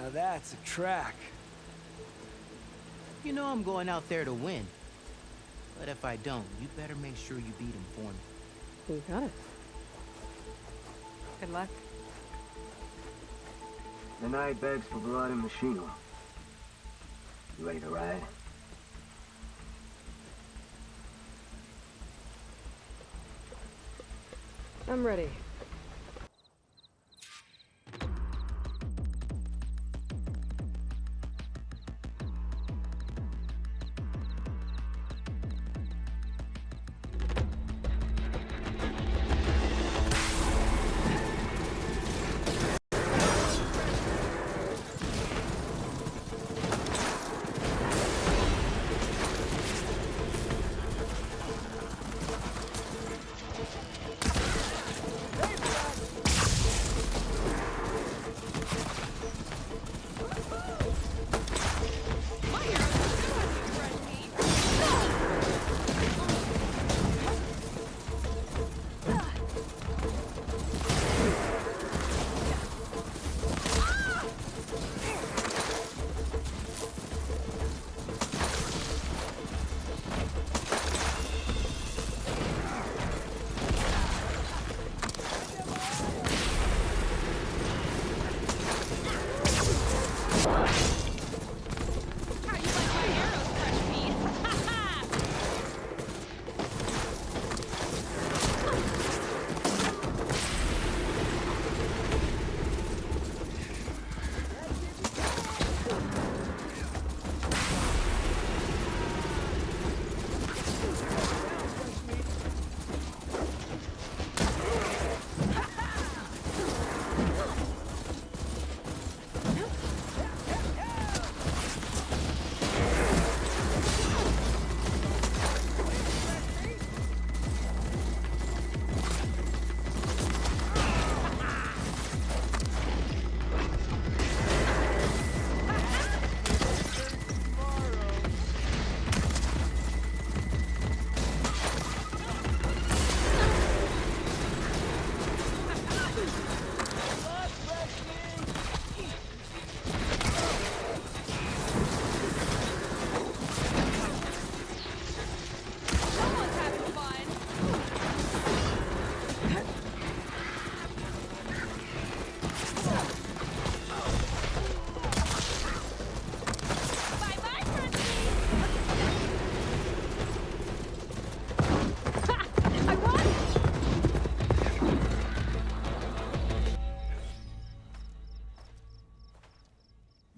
Now that's a track. You know I'm going out there to win. But if I don't, you better make sure you beat him for me. You got it. Good luck. The night begs for blood and machine. You ready to ride? I'm ready.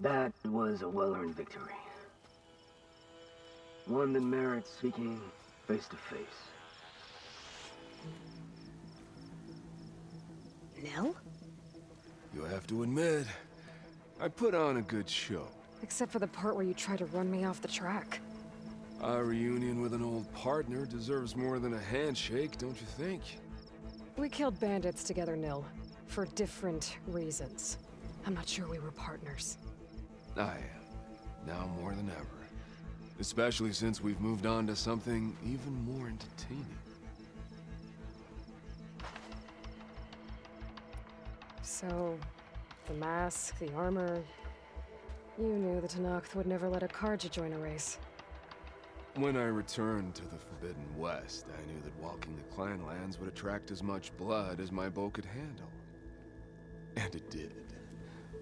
That was a well-earned victory. One that merits speaking face to face. Nell? You have to admit, I put on a good show. Except for the part where you tried to run me off the track. A reunion with an old partner deserves more than a handshake, don't you think? We killed bandits together, Nil. For different reasons. I'm not sure we were partners. I am. Now more than ever. Especially since we've moved on to something even more entertaining. So, the mask, the armor... You knew the Tallnecks would never let a Carja join a race. When I returned to the Forbidden West, I knew that walking the clan lands would attract as much blood as my bow could handle. And it did.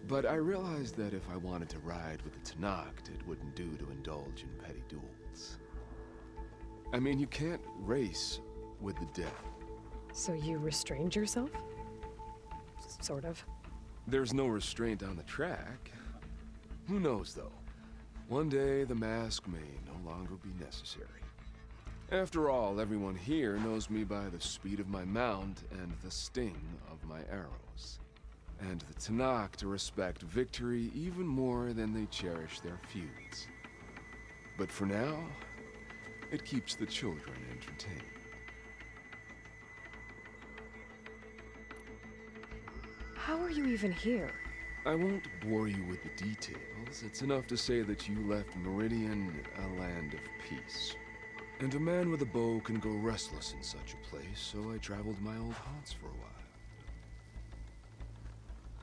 But I realized that if I wanted to ride with the Tallnecks, it wouldn't do to indulge in petty duels. I mean, you can't race with the dead. So you restrained yourself? Sort of. There's no restraint on the track. Who knows, though? One day, the mask may no longer be necessary. After all, everyone here knows me by the speed of my mount and the sting of my arrows. And the Tallnecks to respect victory even more than they cherish their feuds. But for now, it keeps the children entertained. How are you even here? I won't bore you with the details. It's enough to say that you left Meridian a land of peace. And a man with a bow can go restless in such a place, so I traveled my old haunts for a while.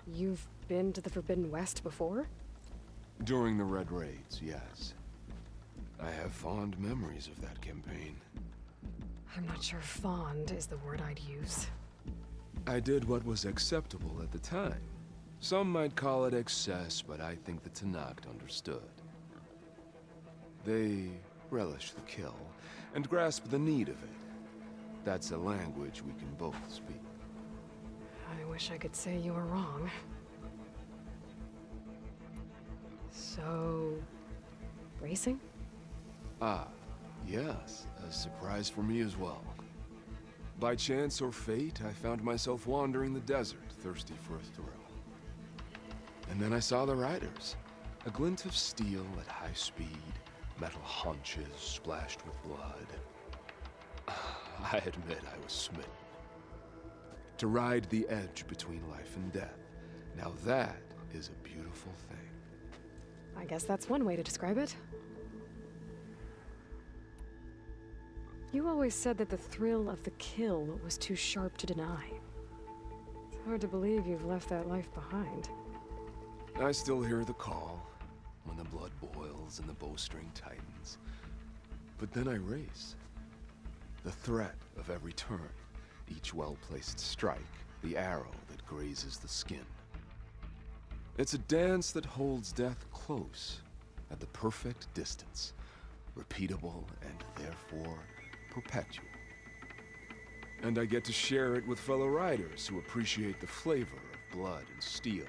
You've been to the Forbidden West before? During the Red Raids, yes. I have fond memories of that campaign. I'm not sure fond is the word I'd use. I did what was acceptable at the time. Some might call it excess, but I think the Tallnecks understood. They relish the kill, and grasp the need of it. That's a language we can both speak. I wish I could say you were wrong. So... racing? Ah, yes, a surprise for me as well. By chance or fate, I found myself wandering the desert, thirsty for a thrill. And then I saw the riders. A glint of steel at high speed, metal haunches splashed with blood. I admit I was smitten. To ride the edge between life and death, now that is a beautiful thing. I guess that's one way to describe it. You always said that the thrill of the kill was too sharp to deny. It's hard to believe you've left that life behind. I still hear the call, when the blood boils and the bowstring tightens. But then I race. The threat of every turn, each well-placed strike, the arrow that grazes the skin. It's a dance that holds death close, at the perfect distance, repeatable and therefore perpetual. And I get to share it with fellow riders who appreciate the flavor of blood and steel.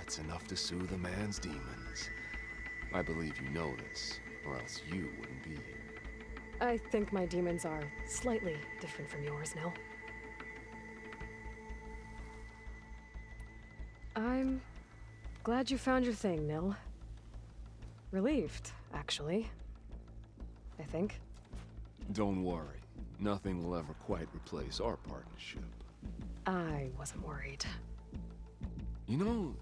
It's enough to soothe a man's demons. I believe you know this, or else you wouldn't be here. I think my demons are slightly different from yours, Nil. I'm glad you found your thing, Nil. Relieved, actually. I think. Don't worry. Nothing will ever quite replace our partnership. I wasn't worried. You know,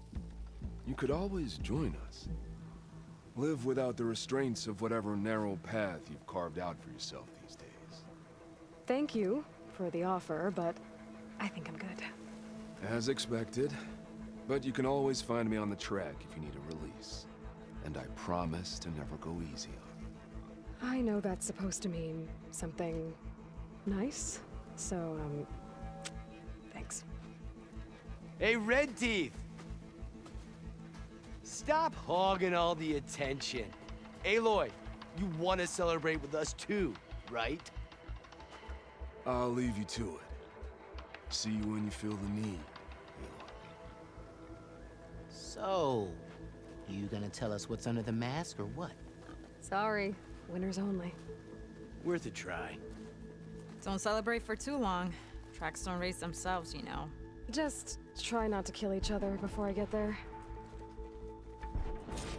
you could always join us. Live without the restraints of whatever narrow path you've carved out for yourself these days. Thank you for the offer, but I think I'm good. As expected. But you can always find me on the track if you need a release. And I promise to never go easy on you. I know that's supposed to mean something nice, so, thanks. Hey, Red Teeth! Stop hogging all the attention. Aloy, you want to celebrate with us too, right? I'll leave you to it. See you when you feel the need, Aloy. So, you gonna tell us what's under the mask or what? Sorry, winners only. Worth a try. Don't celebrate for too long. Tracks don't race themselves, you know. Just try not to kill each other before I get there.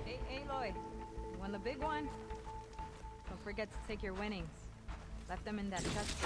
Hey, Aloy, you won the big one? Don't forget to take your winnings. Left them in that chest.